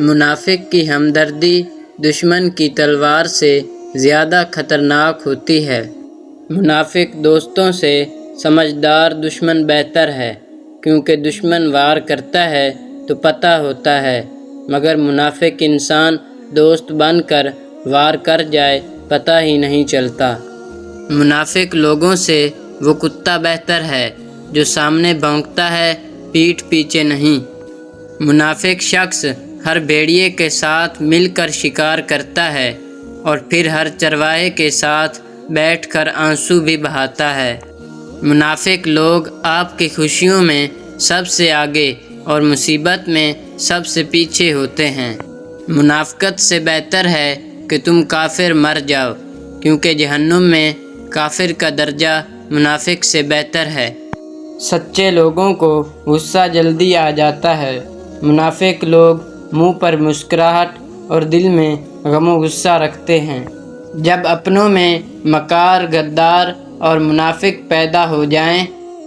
منافق کی ہمدردی دشمن کی تلوار سے زیادہ خطرناک ہوتی ہے۔ منافق دوستوں سے سمجھدار دشمن بہتر ہے، کیونکہ دشمن وار کرتا ہے تو پتہ ہوتا ہے، مگر منافق انسان دوست بن کر وار کر جائے پتہ ہی نہیں چلتا۔ منافق لوگوں سے وہ کتا بہتر ہے جو سامنے بھونکتا ہے، پیٹھ پیچھے نہیں۔ منافق شخص ہر بھیڑیے کے ساتھ مل کر شکار کرتا ہے اور پھر ہر چرواہے کے ساتھ بیٹھ کر آنسو بھی بہاتا ہے۔ منافق لوگ آپ کی خوشیوں میں سب سے آگے اور مصیبت میں سب سے پیچھے ہوتے ہیں۔ منافقت سے بہتر ہے کہ تم کافر مر جاؤ، کیونکہ جہنم میں کافر کا درجہ منافق سے بہتر ہے۔ سچے لوگوں کو غصہ جلدی آ جاتا ہے، منافق لوگ منہ پر مسکراہٹ اور دل میں غم و غصہ رکھتے ہیں۔ جب اپنوں میں مکار، غدار اور منافق پیدا ہو جائیں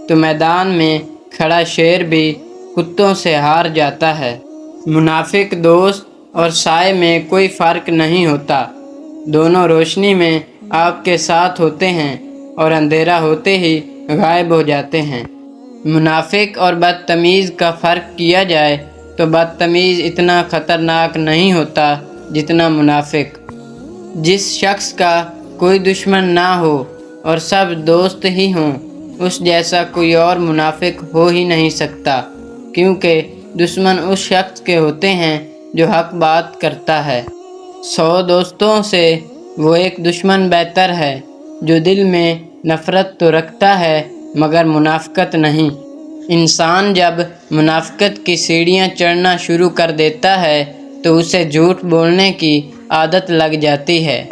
تو میدان میں کھڑا شیر بھی کتوں سے ہار جاتا ہے۔ منافق دوست اور سائے میں کوئی فرق نہیں ہوتا، دونوں روشنی میں آپ کے ساتھ ہوتے ہیں اور اندھیرا ہوتے ہی غائب ہو جاتے ہیں۔ منافق اور بدتمیز کا فرق کیا جائے تو بدتمیز اتنا خطرناک نہیں ہوتا جتنا منافق۔ جس شخص کا کوئی دشمن نہ ہو اور سب دوست ہی ہوں، اس جیسا کوئی اور منافق ہو ہی نہیں سکتا، کیونکہ دشمن اس شخص کے ہوتے ہیں جو حق بات کرتا ہے۔ 100 دوستوں سے وہ ایک دشمن بہتر ہے جو دل میں نفرت تو رکھتا ہے مگر منافقت نہیں۔ انسان جب منافقت کی سیڑھیاں چڑھنا شروع کر دیتا ہے تو اسے جھوٹ بولنے کی عادت لگ جاتی ہے۔